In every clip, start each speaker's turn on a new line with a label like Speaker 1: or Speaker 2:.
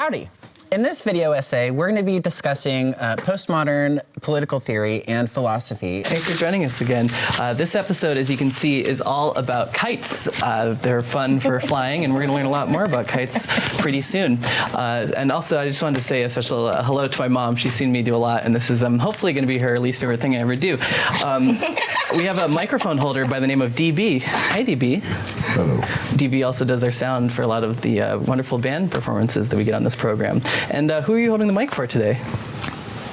Speaker 1: Howdy. In this video essay, we're going to be discussing postmodern political theory and philosophy.
Speaker 2: Thanks for joining us again. This episode, as you can see, is all about kites. They're fun for flying, and we're going to learn a lot more about kites pretty soon. And also, I just wanted to say a special hello to my mom. She's seen me do a lot, and this is hopefully going to be her least favorite thing I ever do. We have a microphone holder by the name of DB. Hi, DB.
Speaker 3: Hello.
Speaker 2: DB also does our sound for a lot of the wonderful band performances that we get on this program. And who are you holding the mic for today?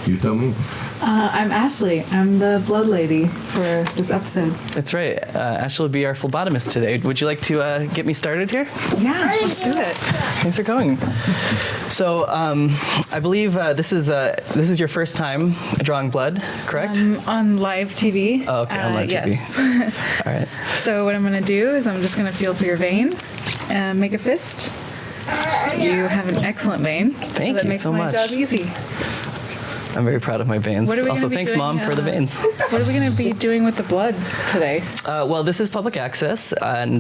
Speaker 3: You tell me.
Speaker 4: I'm Ashley. I'm the blood lady for this episode.
Speaker 2: That's right. Ashley will be our phlebotomist today. Would you like to get me started here?
Speaker 4: Yeah, let's do it.
Speaker 2: Thanks for coming. So I believe this is your first time drawing blood, correct?
Speaker 4: On live TV.
Speaker 2: Oh, okay, on live TV.
Speaker 4: Yes.
Speaker 2: All right.
Speaker 4: So what I'm going to do is I'm just going to feel for your vein and make a fist. You have an excellent vein.
Speaker 2: Thank
Speaker 4: that
Speaker 2: you
Speaker 4: makes
Speaker 2: so
Speaker 4: my
Speaker 2: much.
Speaker 4: job easy.
Speaker 2: I'm very proud of my veins.
Speaker 4: What are we
Speaker 2: Also,
Speaker 4: gonna be
Speaker 2: thanks,
Speaker 4: doing,
Speaker 2: Mom, for the veins.
Speaker 4: What are we going to be doing with the blood today?
Speaker 2: Well, this is public access, and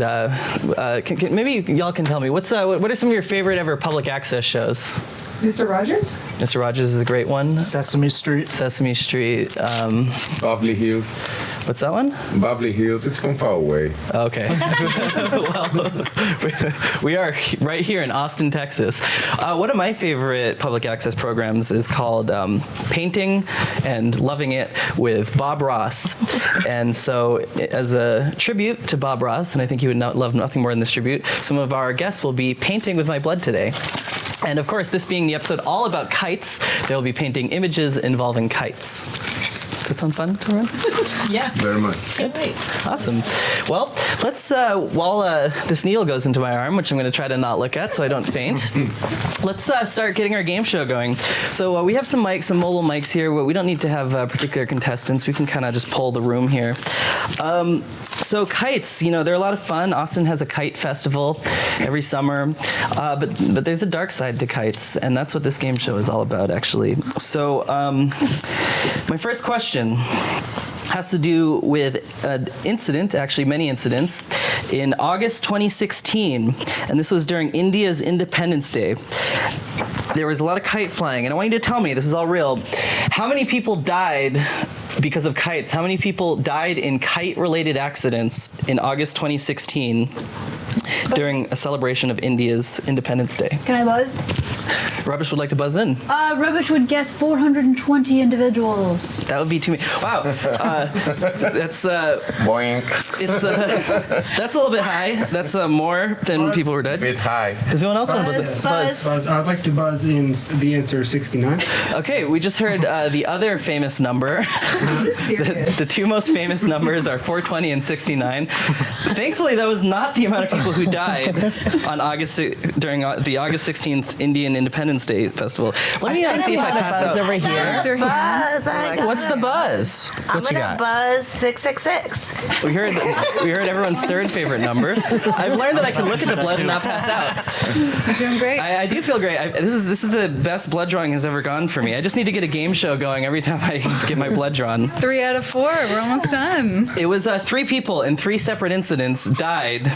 Speaker 2: maybe y'all can tell me what are some of your favorite ever public access shows?
Speaker 4: Mr. Rogers?
Speaker 2: Mr. Rogers is a great one.
Speaker 5: Sesame Street.
Speaker 2: Sesame Street.
Speaker 3: Beverly Hills.
Speaker 2: What's that one?
Speaker 3: Beverly Hills. It's from far away.
Speaker 2: Okay. Well, we are right here in Austin, Texas. One of my favorite public access programs is called Painting and Loving It with Bob Ross. And so as a tribute to Bob Ross, and I think he would love nothing more than this tribute, some of our guests will be painting with my blood today. And of course, this being the episode all about kites, they will be painting images involving kites. Does that sound fun to run?
Speaker 4: Yeah.
Speaker 3: Very much.
Speaker 4: Can't wait.
Speaker 2: Awesome. Well, let's, while this needle goes into my arm, which I'm going to try to not look at so I don't faint, let's start getting our game show going. So we have some mobile mics here. We don't need to have particular contestants. We can kind of just pull the room here. So kites, they're a lot of fun. Austin has a kite festival every summer, but there's a dark side to kites, and that's what this game show is all about, actually. So my first question has to do with an incident, actually many incidents, in August 2016, and this was during India's Independence Day. There was a lot of kite flying, and I want you to tell me, this is all real, how many people died because of kites? How many people died in kite-related accidents in August 2016 during a celebration of India's Independence Day?
Speaker 6: Can I buzz?
Speaker 2: Rubbish would like to buzz in.
Speaker 6: Rubbish would guess 420 individuals.
Speaker 2: That would be too many. Wow. That's
Speaker 3: Boink.
Speaker 2: it's that's a little bit high. That's more than people were dead.
Speaker 3: Bit high.
Speaker 2: Does anyone else want to buzz?
Speaker 5: Buzz. I'd like to buzz in the answer 69.
Speaker 2: Okay, we just heard the other famous number. The two most famous numbers are 420 and 69. Thankfully, that was not the amount of people who died on during the August 16th Indian Independence Day festival. Let me see if I pass out
Speaker 1: over here.
Speaker 7: Buzz.
Speaker 1: What's the buzz? What you
Speaker 7: I'm gonna
Speaker 1: got?
Speaker 7: buzz 666.
Speaker 2: We heard everyone's third favorite number. I've learned that I can look at the blood and not pass out.
Speaker 4: You're doing great.
Speaker 2: I do feel great. This is the best blood drawing has ever gone for me. I just need to get a game show going every time I get my blood drawn.
Speaker 4: 3 out of 4. We're almost done.
Speaker 2: It was 3 people in 3 separate incidents died.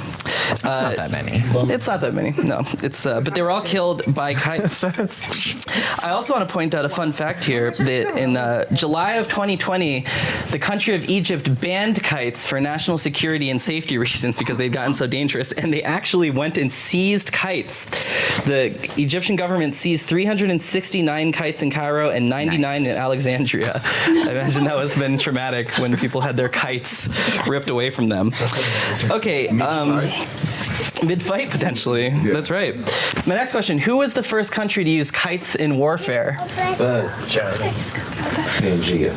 Speaker 1: It's not that many.
Speaker 2: It's not that many. No, it's but they were all killed by kites. I also want to point out a fun fact here that in July of 2020, the country of Egypt banned kites for national security and safety reasons because they'd gotten so dangerous, and they actually went and seized kites. The Egyptian government seized 369 kites in Cairo and 99 in Alexandria. I imagine that was been traumatic when people had their kites ripped away from them. Okay. Mid-fight, potentially. Yeah. That's right. My next question, who was the first country to use kites in warfare?
Speaker 3: Pangea.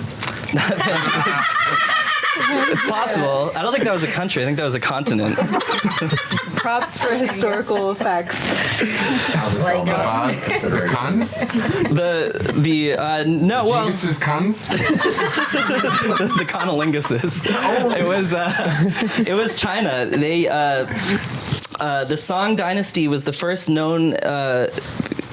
Speaker 2: It's possible. I don't think that was a country. I think that was a continent.
Speaker 4: Props for historical facts.
Speaker 3: Cons?
Speaker 2: No, well...
Speaker 3: Jesus cons?
Speaker 2: The conolinguses. It was China. They... the Song dynasty was the first known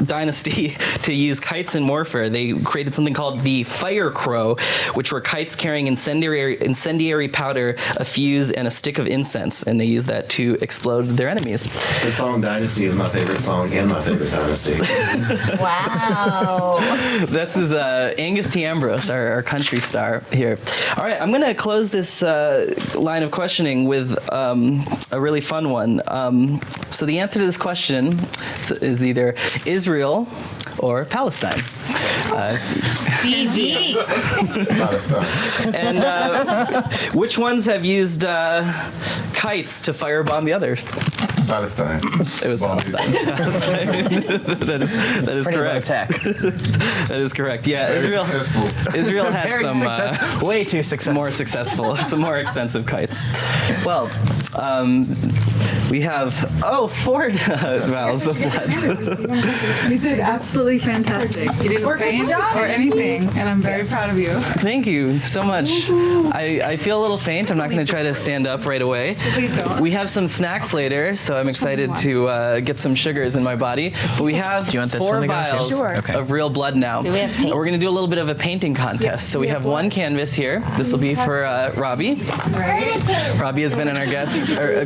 Speaker 2: dynasty to use kites in warfare. They created something called the fire crow, which were kites carrying incendiary powder, a fuse, and a stick of incense, and they used that to explode their enemies.
Speaker 8: The song Dynasty is my favorite song and my favorite dynasty.
Speaker 7: Wow.
Speaker 2: This is Angus T. Ambrose, our country star here. All right, I'm going to close this line of questioning with a really fun one. So the answer to this question is either Israel or Palestine.
Speaker 7: BG.
Speaker 2: And which ones have used kites to firebomb the others?
Speaker 3: Palestine.
Speaker 2: It was Palestine. that is
Speaker 1: Pretty low
Speaker 2: correct.
Speaker 1: tech.
Speaker 2: That is correct. Yeah,
Speaker 3: Very
Speaker 2: Israel
Speaker 3: successful.
Speaker 2: had
Speaker 1: Very
Speaker 2: some
Speaker 1: successful. Way too successful.
Speaker 2: more successful, some more expensive kites. Well, we have 4 vials of blood.
Speaker 4: You did absolutely fantastic. You didn't faint or anything, and I'm very proud of you.
Speaker 2: Thank you so much. I feel a little faint. I'm not going to try to stand up right away.
Speaker 4: Please don't.
Speaker 2: We have some snacks later, so I'm excited to get some sugars in my body. But we have
Speaker 1: Do you want this
Speaker 2: 4
Speaker 1: one to go?
Speaker 2: vials
Speaker 7: Sure.
Speaker 1: Okay.
Speaker 2: of real blood now.
Speaker 7: Do we have paint?
Speaker 2: We're going to do a little bit of a painting contest. So we have one canvas here. This will be for Robbie. Robbie has been a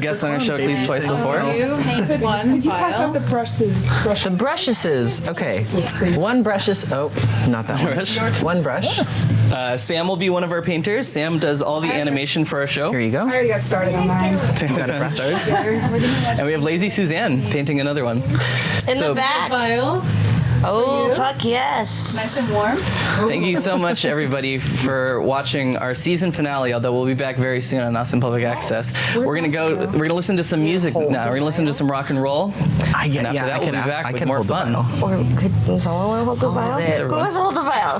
Speaker 2: guest on our show at least twice before.
Speaker 4: Could you pass out
Speaker 6: The brushes.
Speaker 1: The brushes. Okay. One brush is. Oh, not that one.
Speaker 2: Brush.
Speaker 1: One brush.
Speaker 2: Sam will be one of our painters. Sam does all the animation for our show.
Speaker 1: Here you go.
Speaker 6: I already got started on mine.
Speaker 2: Sam got it started. And we have Lazy Suzanne painting another one.
Speaker 7: In
Speaker 2: So-
Speaker 7: the back.
Speaker 4: File.
Speaker 7: Oh, fuck yes.
Speaker 4: Nice and warm.
Speaker 2: Thank you so much, everybody, for watching our season finale. Although we'll be back very soon on Austin Public Access. We're gonna listen to some music now. We're gonna listen to some rock and roll. And after that, we'll be back with more
Speaker 1: hold the
Speaker 2: fun.
Speaker 1: vial.
Speaker 7: Or could someone want to hold the vial?
Speaker 1: it.
Speaker 7: Who wants to hold the vial?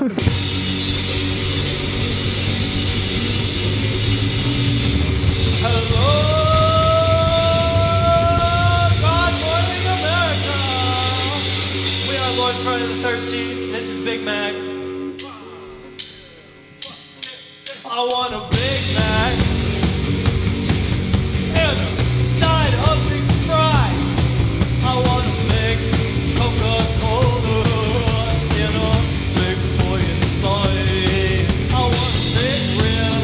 Speaker 9: God morning, America. We are Lord Friday the 13th. This is Big Mac. I want a Big Mac and a side of big fries. I want a big Coca-Cola and a big toy inside. I want a big rib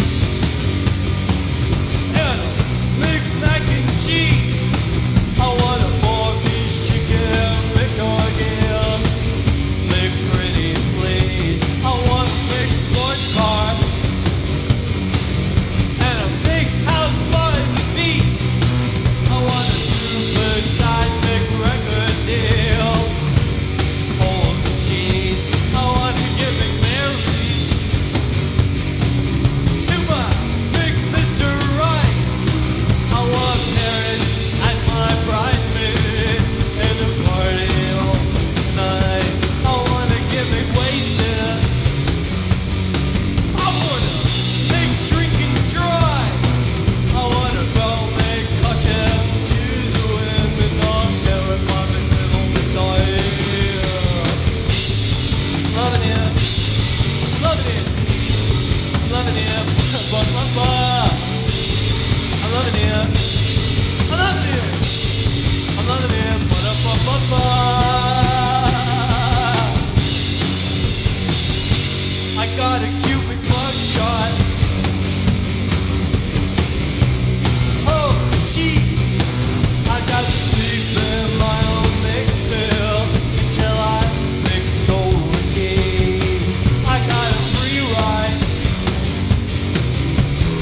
Speaker 9: and a big mac and cheese. I want a 4-piece chicken McNugget, big pretty please. I want a big sports car and a big house by the beach. I want a super-sized big record deal full of cheese. I want to give McMary to my big Mr. Right. I want Paris as my bridesmaid and a party all night. I want to get me wasted. I want to make drinking dry. I want to go make caution to the wind and not care if I'm a little bit tired. Loving it, loving it, loving it, I'm loving it. I love it. I'm loving it. I got a Cuban mugshot. Oh, jeez. I got to sleep in my own mixer until I mixed all the keys. I got a free ride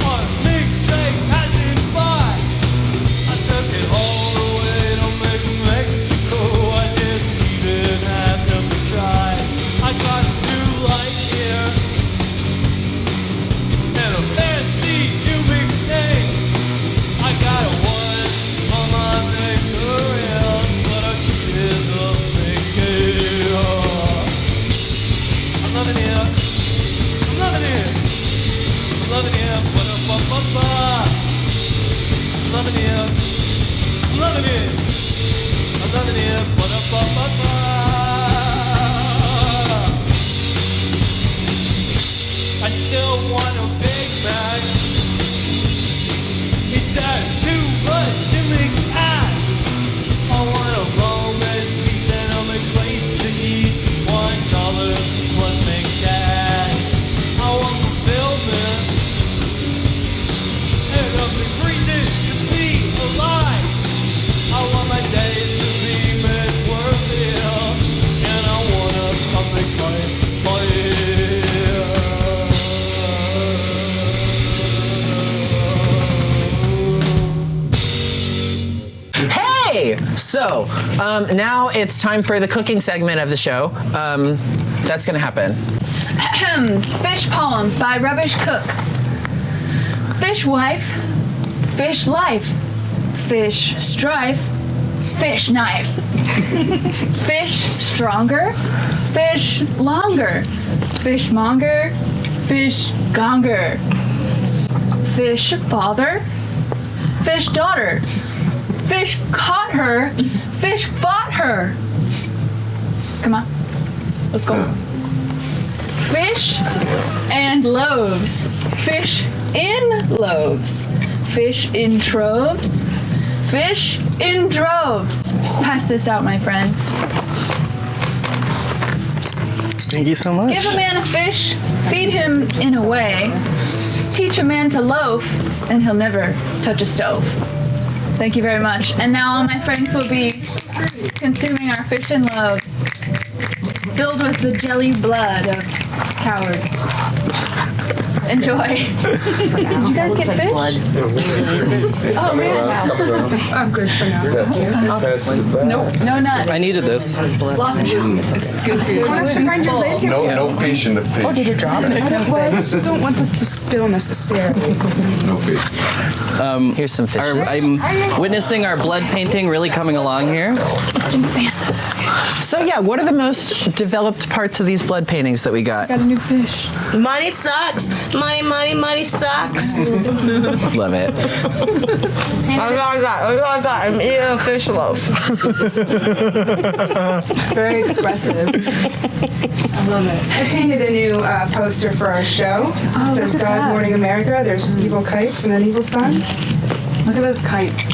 Speaker 9: on a big train passing by. I took it all the way to Mexico. I didn't even have to try. I got a new light here and a fancy new big thing. I got a one on my fingernails, but I cheated the finger. I'm loving it. I'm loving it. I'm loving it. I'm loving it. I'm loving it. I'm loving it. I still want a Big Mac. Is that too much to make ass? I want a Roman's piece and a McPlace
Speaker 1: So now it's time for the cooking segment of the show. That's gonna happen.
Speaker 6: Fish poem by Rubbish Cook. Fish wife, fish life, fish strife, fish knife. Fish stronger, fish longer, fishmonger, fish gonger. Fish father, fish daughter, fish caught her, fish fought her. Come on, let's go. Fish and loaves, fish in loaves, fish in troves, fish in droves. Pass this out, my friends.
Speaker 2: Thank you so much.
Speaker 6: Give a man a fish, feed him in a way. Teach a man to loaf, and he'll never touch a stove. Thank you very much. And now all my friends will be consuming our fish and loaves, filled with the jelly blood of cowards. Enjoy. Did you guys get fish? Oh man.
Speaker 4: I'm good for now.
Speaker 6: Nope, no nuts.
Speaker 2: I needed this.
Speaker 6: Lots of food. It's good food.
Speaker 3: No fish in the fish.
Speaker 4: Did you drop it? I just don't want this to spill necessarily.
Speaker 3: No fish.
Speaker 1: Here's some fish.
Speaker 2: I'm witnessing our blood painting really coming along here.
Speaker 1: So yeah, what are the most developed parts of these blood paintings that we got?
Speaker 4: Got a new fish.
Speaker 7: Money sucks. Money sucks.
Speaker 1: Love it.
Speaker 7: I got. I'm eating a fish loaf.
Speaker 4: It's very expressive. I love it. I painted a new poster for our show. It says God Mourning America. There's evil kites and an evil sun. Look at those kites.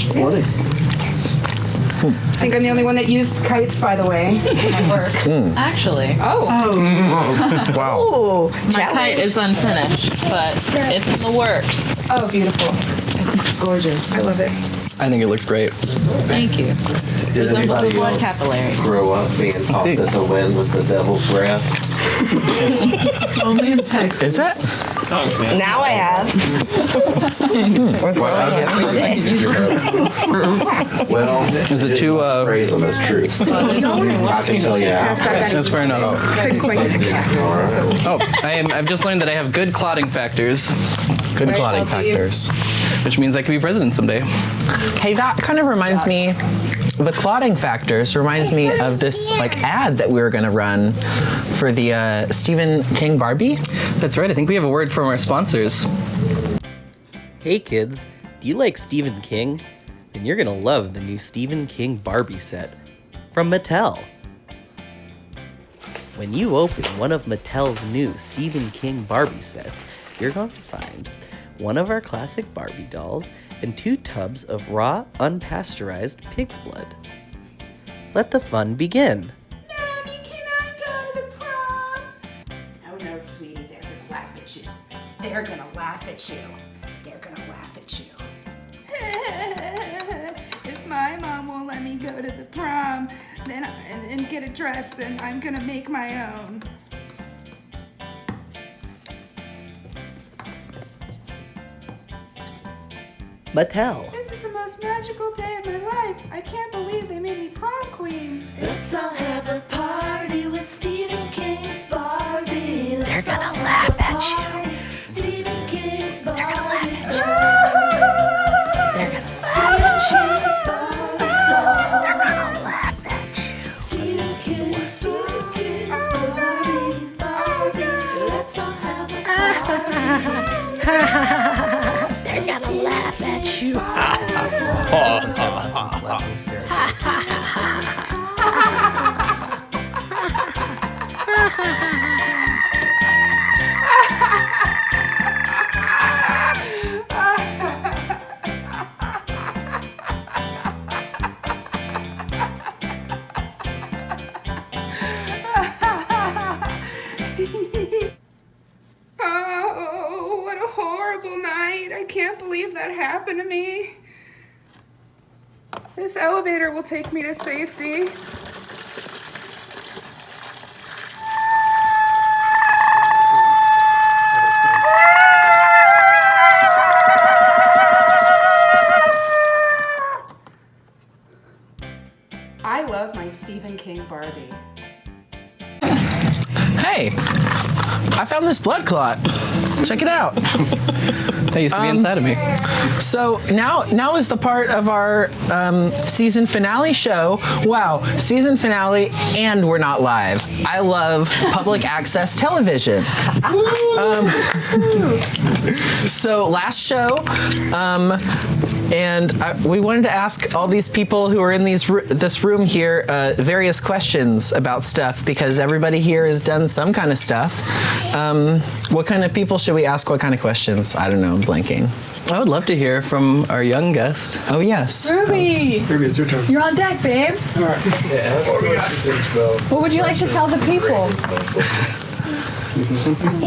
Speaker 4: I think I'm the only one that used kites, by the way, in my work.
Speaker 10: Actually,
Speaker 3: Wow.
Speaker 7: Ooh,
Speaker 10: my kite is unfinished, but it's in the works.
Speaker 4: Oh, beautiful. It's gorgeous. I love it.
Speaker 2: I think it looks great.
Speaker 10: Thank you.
Speaker 8: Did
Speaker 10: Resembles a
Speaker 8: anybody
Speaker 10: blood
Speaker 8: else
Speaker 10: capillary.
Speaker 8: grow up being taught that the wind was the devil's breath?
Speaker 4: Only in Texas.
Speaker 1: Is it?
Speaker 7: now I have.
Speaker 8: Well,
Speaker 2: Is it too,
Speaker 8: praise them as truth. I can tell you how.
Speaker 2: That's fair enough.
Speaker 4: Couldn't quite get the cat. So
Speaker 2: Oh, I've just learned that I have good clotting factors,
Speaker 1: Good plotting factors.
Speaker 2: which means I could be president someday.
Speaker 1: Hey, that kind of reminds me, the clotting factors reminds me of this like ad that we were gonna run for the Stephen King Barbie.
Speaker 2: That's right. I think we have a word from our sponsors.
Speaker 11: Hey kids, do you like Stephen King? Then you're gonna love the new Stephen King Barbie set from Mattel. When you open one of Mattel's new Stephen King Barbie sets, you're going to find one of our classic Barbie dolls and 2 tubs of raw, unpasteurized pig's blood. Let the fun begin.
Speaker 12: Mommy, can I go to the prom? Oh no, sweetie, they're gonna laugh at you. They're gonna laugh at you. They're gonna laugh at you. If my mom won't let me go to the prom, then and get a dress, then I'm gonna make my own.
Speaker 11: Mattel.
Speaker 12: This is the most magical day of my life. I can't believe they made me prom queen.
Speaker 9: Let's all have a party with Stephen King's Barbie.
Speaker 7: They're gonna laugh at you.
Speaker 9: Stephen King's Barbie.
Speaker 7: They're gonna laugh at you.
Speaker 9: They're gonna laugh
Speaker 7: at you.
Speaker 9: Stephen King's Barbie. Let's all have a party.
Speaker 7: They're gonna laugh at you.
Speaker 12: Oh, what a horrible night. I can't believe that happened to me. This elevator will take me to safety.
Speaker 1: Hey, I found this blood clot. Check it out.
Speaker 2: That used to be inside of me.
Speaker 1: So now is the part of our season finale show. Wow, season finale, and we're not live. I love public access television. So last show, and we wanted to ask all these people who are in this room here various questions about stuff, because everybody here has done some kind of stuff. What kind of people should we ask? What kind of questions? I don't know, I'm blanking.
Speaker 2: I would love to hear from our young guest.
Speaker 1: Oh, yes.
Speaker 6: Ruby!
Speaker 5: Ruby, it's your turn.
Speaker 6: You're on deck, babe.
Speaker 5: All right.
Speaker 6: What would you like to tell the people?
Speaker 5: Can you say something?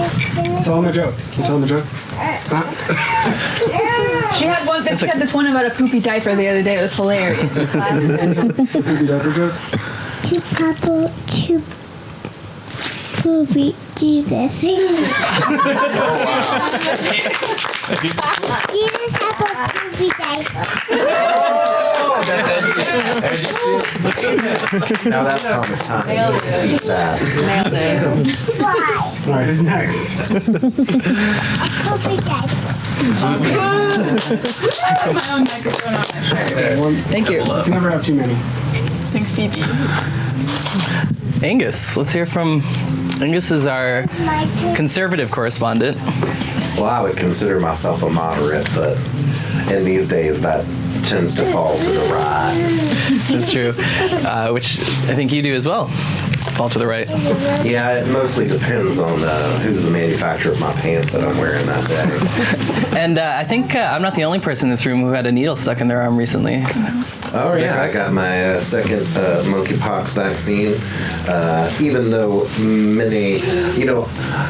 Speaker 5: Tell them a joke. Can you tell them a joke?
Speaker 6: She had this one about a poopy diaper the other day. It was hilarious.
Speaker 5: Poopy diaper joke?
Speaker 7: Two couple, two poopy Jesus. Jesus have a poopy diaper.
Speaker 8: Now that's on the time.
Speaker 10: Nailed it. Nailed it.
Speaker 7: Why?
Speaker 5: All right, who's next?
Speaker 7: Poopy diaper.
Speaker 6: My own microphone on my shirt. Thank you.
Speaker 5: You can never have too many.
Speaker 6: Thanks, Phoebe.
Speaker 2: Angus, let's hear from... Angus is our conservative correspondent.
Speaker 8: Well, I would consider myself a moderate, but in these days that tends to fall to the right.
Speaker 2: That's true, which I think you do as well. Fall to the right.
Speaker 8: Yeah, it mostly depends on who's the manufacturer of my pants that I'm wearing that day.
Speaker 2: And I think I'm not the only person in this room who had a needle stuck in their arm recently.
Speaker 8: Oh yeah, I got my second monkeypox vaccine. Even though many,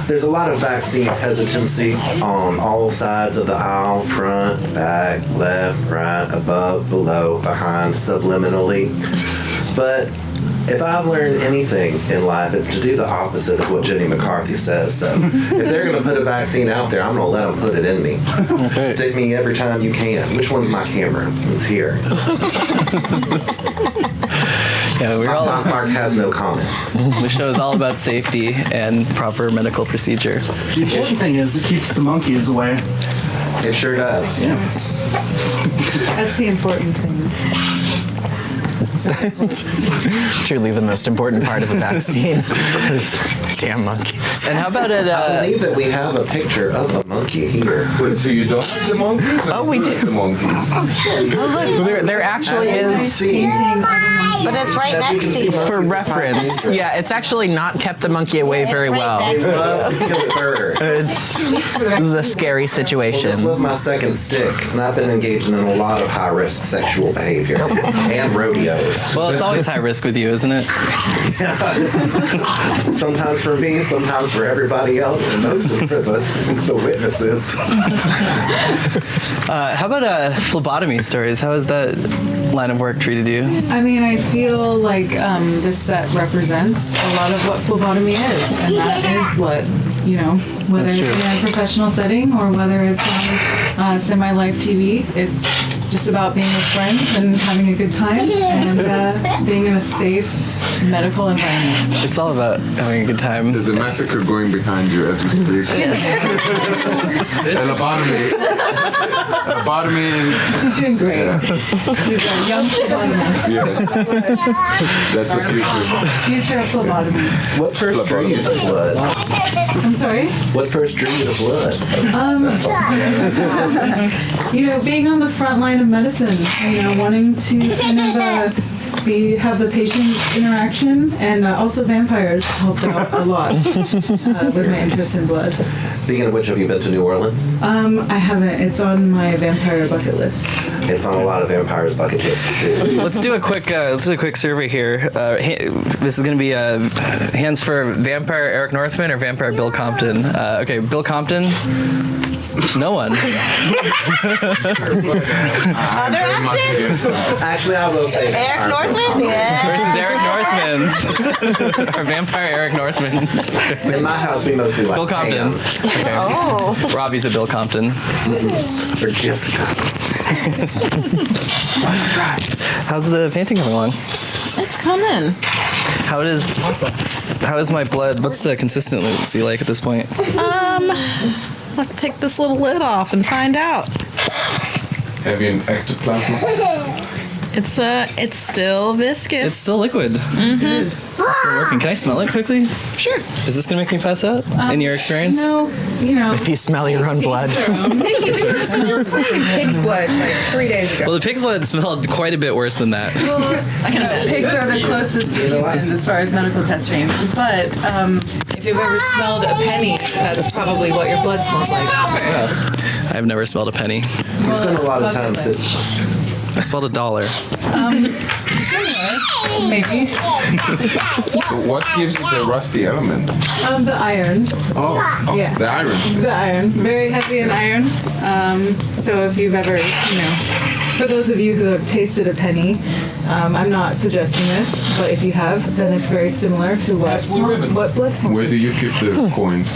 Speaker 8: there's a lot of vaccine hesitancy on all sides of the aisle, front, back, left, right, above, below, behind, subliminally. But if I've learned anything in life, it's to do the opposite of what Jenny McCarthy says. So if they're going to put a vaccine out there, I'm going to let them put it in me.
Speaker 2: Okay.
Speaker 8: Stick me every time you can. Which one's my camera? It's here.
Speaker 2: Yeah,
Speaker 8: Mark has no comment.
Speaker 2: The show is all about safety and proper medical procedure.
Speaker 5: The important thing is it keeps the monkeys away.
Speaker 8: It sure does.
Speaker 5: Yes.
Speaker 10: That's the important thing.
Speaker 1: Truly the most important part of a vaccine is damn monkeys.
Speaker 2: And how about it?
Speaker 8: I believe that we have a picture of a monkey here.
Speaker 3: Wait, so you don't see the monkeys?
Speaker 1: Oh, we did.
Speaker 3: The monkeys.
Speaker 1: There actually is,
Speaker 10: But it's right next to you.
Speaker 1: for reference. Yeah, it's actually not kept the monkey away very well.
Speaker 8: It's love to kill birds.
Speaker 1: This is a scary situation.
Speaker 8: This was my second stick, and I've been engaged in a lot of high-risk sexual behavior and rodeos.
Speaker 2: Well, it's always high risk with you, isn't it?
Speaker 8: Sometimes for me, sometimes for everybody else, and mostly for the witnesses.
Speaker 2: How about phlebotomy stories? How has that line of work treated you?
Speaker 13: I mean, I feel like this set represents a lot of what phlebotomy is, and that is blood. Whether
Speaker 2: That's
Speaker 13: it's
Speaker 2: true.
Speaker 13: in a professional setting or whether it's on semi-live TV, it's just about being with friends and having a good time and being in a safe medical environment.
Speaker 2: It's all about having a good time.
Speaker 3: There's a massacre going behind you as we speak. And a lobotomy.
Speaker 13: She's doing great. She's a young phlebotomist.
Speaker 3: Yes. That's the future.
Speaker 13: Future of phlebotomy.
Speaker 8: What first drew you to blood?
Speaker 13: I'm sorry?
Speaker 8: What first drew you to blood?
Speaker 13: Being on the front line of medicine, wanting to kind of have the patient interaction, and also vampires helped out a lot with my interest in blood.
Speaker 8: Speaking of which, have you been to New Orleans?
Speaker 13: I haven't. It's on my vampire bucket list.
Speaker 8: It's on a lot of vampires' bucket lists too.
Speaker 2: Let's do a quick survey here. This is going to be hands for Vampire Eric Northman or Vampire Bill Compton. Okay, Bill Compton. No one.
Speaker 10: Other option?
Speaker 8: Actually, I will say
Speaker 10: Eric Northman? Yeah.
Speaker 2: Versus Eric Northman. Or Vampire Eric Northman.
Speaker 8: In my house, we mostly like
Speaker 2: Bill Compton. Okay.
Speaker 10: Oh.
Speaker 2: Robbie's a Bill Compton.
Speaker 8: Or Jessica.
Speaker 2: How's the painting coming along?
Speaker 10: It's coming.
Speaker 2: How is my blood? What's the consistency like at this point?
Speaker 10: I'll take this little lid off and find out.
Speaker 3: Have you an ectoplasm?
Speaker 10: It's still viscous.
Speaker 2: It's still liquid.
Speaker 10: Mm-hmm.
Speaker 2: It's still working. Can I smell it quickly?
Speaker 10: Sure.
Speaker 2: Is this gonna make me pass out? In your experience?
Speaker 13: No,
Speaker 1: If you smell your own blood.
Speaker 4: Pig's blood like 3 days ago.
Speaker 2: Well, the pig's blood smelled quite a bit worse than that.
Speaker 13: Pigs are the closest to humans as far as medical testing. But if you've ever smelled a penny, that's probably what your blood smells like.
Speaker 2: I've never smelled a penny.
Speaker 8: You spend a lot of time sitting.
Speaker 2: I smelled $1.
Speaker 13: Similar, maybe.
Speaker 3: So what gives it the rusty element?
Speaker 13: The iron.
Speaker 3: Oh,
Speaker 13: Yeah.
Speaker 3: the iron.
Speaker 13: The iron. Very heavy in iron. So if you've ever, for those of you who have tasted a penny, I'm not suggesting this, but if you have, then it's very similar to what blood smells
Speaker 3: Where do you keep the coins?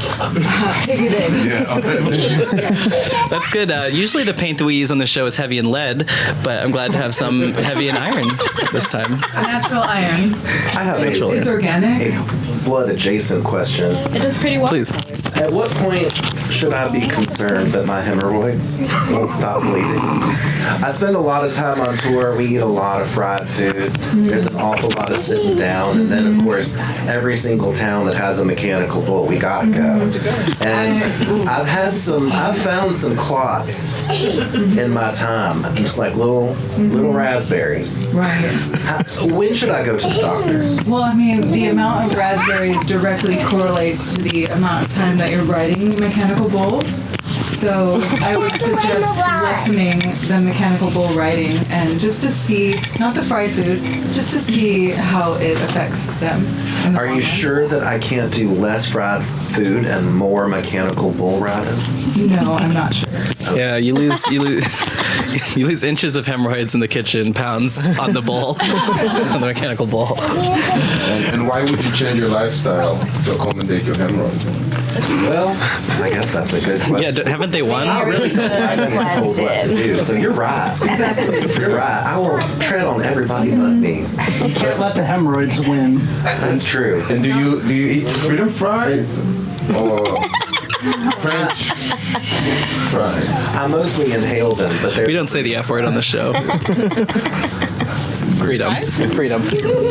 Speaker 13: Piggy bank.
Speaker 3: Yeah.
Speaker 2: That's good. Usually the paint that we use on the show is heavy in lead, but I'm glad to have some heavy in iron this time.
Speaker 13: Natural iron.
Speaker 8: I have
Speaker 13: It's organic.
Speaker 8: a blood adjacent question.
Speaker 10: It does pretty well.
Speaker 2: Please.
Speaker 8: At what point should I be concerned that my hemorrhoids won't stop bleeding? I spend a lot of time on tour. We eat a lot of fried food. There's an awful lot of sitting down. And then, of course, every single town that has a mechanical bull, we gotta go. And I've found some clots in my time, just like little raspberries.
Speaker 13: Right.
Speaker 8: When should I go to the doctor?
Speaker 13: Well, I mean, the amount of raspberries directly correlates to the amount of time that you're riding mechanical bulls. So I would suggest lessening the mechanical bull riding and just to see, not the fried food, just to see how it affects them.
Speaker 8: Are you sure that I can't do less fried food and more mechanical bull riding?
Speaker 13: No, I'm not sure.
Speaker 2: Yeah, you lose you lose inches of hemorrhoids in the kitchen, pounds on the bull, on the mechanical bull.
Speaker 3: And why would you change your lifestyle to accommodate your hemorrhoids?
Speaker 8: Well, I guess that's a good question.
Speaker 2: Yeah, haven't they won?
Speaker 8: I really don't like being told what to do, so you're right. You're right. I will tread on everybody but me.
Speaker 5: You can't let the hemorrhoids win.
Speaker 8: That's true.
Speaker 3: And do you eat freedom fries or French fries?
Speaker 8: I mostly inhale them, but
Speaker 2: We don't say the F word on the show. Freedom. Freedom.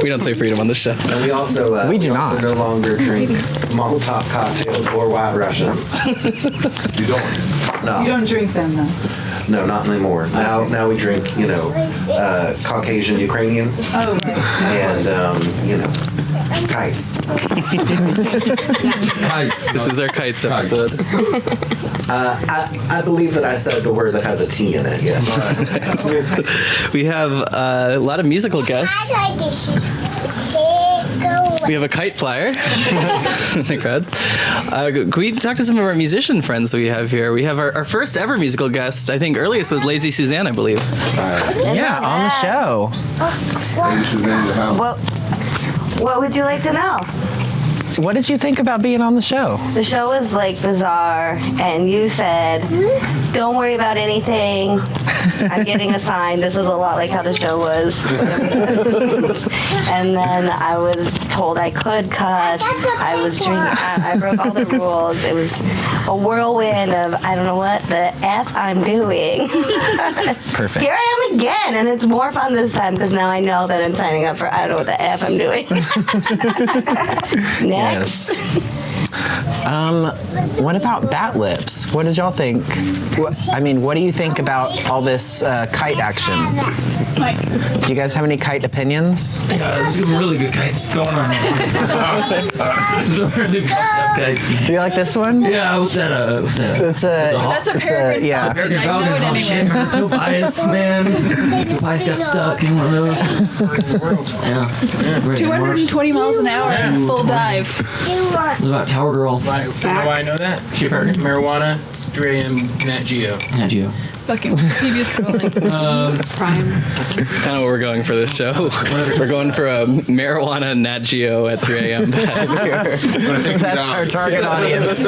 Speaker 2: We don't say freedom on the show.
Speaker 8: And we also
Speaker 1: We do not.
Speaker 8: no longer drink Molotov cocktails or White Russians.
Speaker 3: You don't.
Speaker 8: No.
Speaker 13: You don't drink them though.
Speaker 8: No, not anymore. Now we drink, Caucasian Ukrainians
Speaker 13: Oh, right.
Speaker 8: and kites.
Speaker 3: Kites.
Speaker 2: This is our kites episode.
Speaker 8: I believe that I said the word that has a T in it. Yes.
Speaker 2: We have a lot of musical guests. We have a kite flyer in the crowd. Can we talk to some of our musician friends that we have here? We have our first ever musical guest. I think earliest was Lazy Suzanne, I believe.
Speaker 1: Yeah, on the show.
Speaker 14: What would you like to know?
Speaker 1: What did you think about being on the show?
Speaker 14: The show was like bizarre, and you said, "Don't worry about anything. I'm getting a sign." This is a lot like how the show was. And then I was told I could cuss. I was drinking. I broke all the rules. It was a whirlwind of I don't know what the F I'm doing.
Speaker 1: Perfect.
Speaker 14: Here I am again, and it's more fun this time because now I know that I'm signing up for I don't know what the F I'm doing. Next.
Speaker 1: Yes. What about Bat Lips? What did y'all think? What do you think about all this kite action? Do you guys have any kite opinions?
Speaker 15: Yeah, there's some really good kites going on. Some really fucked up kites.
Speaker 1: Do you like this one?
Speaker 15: Yeah, what's that?
Speaker 6: That's a peregrine
Speaker 1: yeah.
Speaker 15: Peregrine
Speaker 6: I know
Speaker 15: Falcon.
Speaker 6: it
Speaker 15: Oh shit,
Speaker 6: anyway.
Speaker 15: Tobias, man. Tobias got stuck in one of those. Yeah.
Speaker 6: 220 miles an hour, full dive.
Speaker 15: What about Tower Girl?
Speaker 5: You know why I know that?
Speaker 15: She peregrine?
Speaker 5: Marijuana, 3 a.m. Nat Geo.
Speaker 15: Nat Geo.
Speaker 6: Fucking previous scrolling.
Speaker 13: Prime.
Speaker 2: Kind of what we're going for this show. We're going for a marijuana Nat Geo at 3 a.m.
Speaker 1: That's our target audience.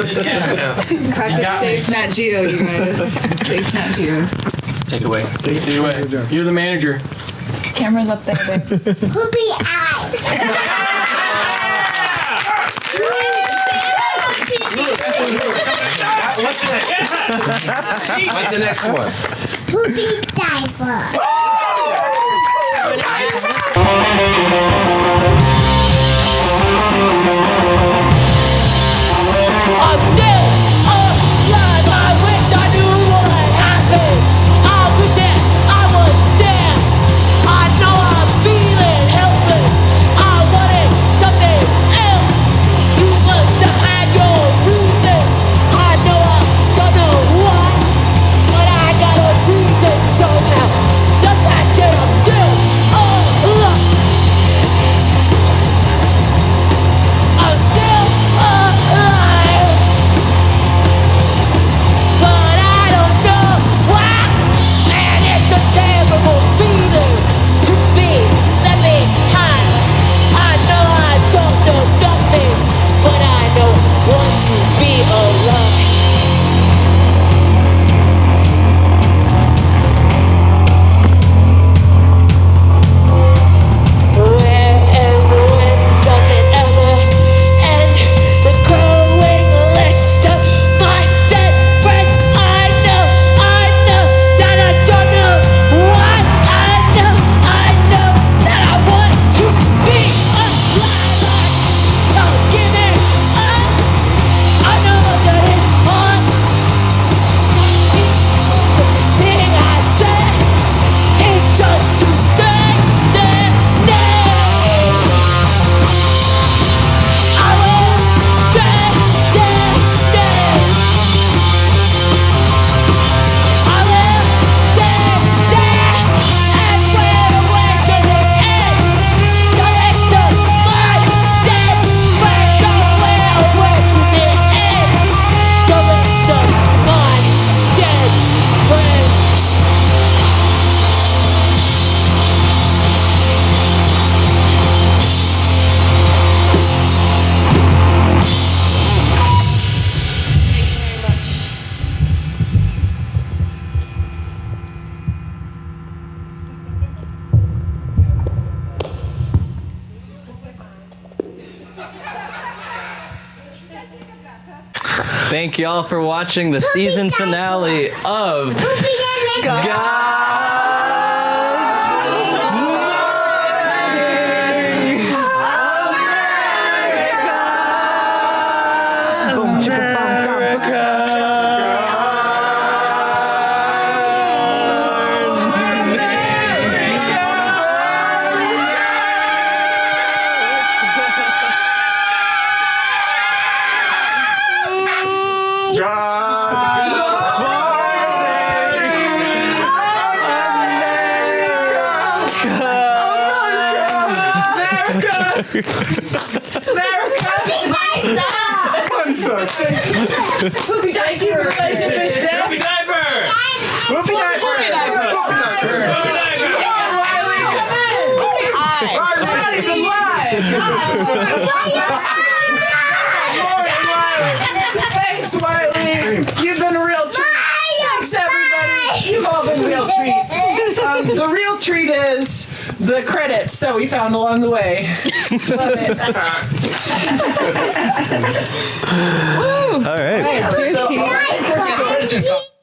Speaker 13: Practice safe Nat Geo, you guys. Safe Nat Geo.
Speaker 15: Take it away.
Speaker 5: Take it away. You're the manager.
Speaker 6: Camera's up there, babe.
Speaker 7: Poopy eye.
Speaker 3: What's the next one?
Speaker 7: Poopy diaper.
Speaker 9: I'm dead, alive. I wish I knew what happened. I wish that I was dead. I know I'm feeling helpless. I wanted something else. You must have had your reason. I know I don't know what, but I got a reason somehow. Just that day I'm still alive. I'm still alive. But I don't know why. And it's a terrible feeling to be left behind. I know I don't know nothing, but I know want to be alive. Where and when does it ever end? The growing list of my dead friends. I know that I don't know why. I know that I want to be alive. I'm giving up. I know that it's hard. The thing I said is just to say their name. I will say their name. I will say their and where does it end? The rest of my dead friends. Where does it end? The rest of my dead friends.
Speaker 2: Thank y'all for watching the season finale of
Speaker 1: Boom, chicka, bum, bum,
Speaker 9: I'm sorry.
Speaker 10: Poopy diaper. Replace your fish death.
Speaker 9: Poopy diaper.
Speaker 10: Poopy diaper. Poopy diaper.
Speaker 9: Poopy diaper.
Speaker 10: Come on, Riley, come in. Hi. We're not even live. Thanks, Wiley. You've been a real treat. Thanks, everybody. You've all been real treats. The real treat is the credits that we found along the way. Love it.
Speaker 2: All right.
Speaker 10: So, our first story-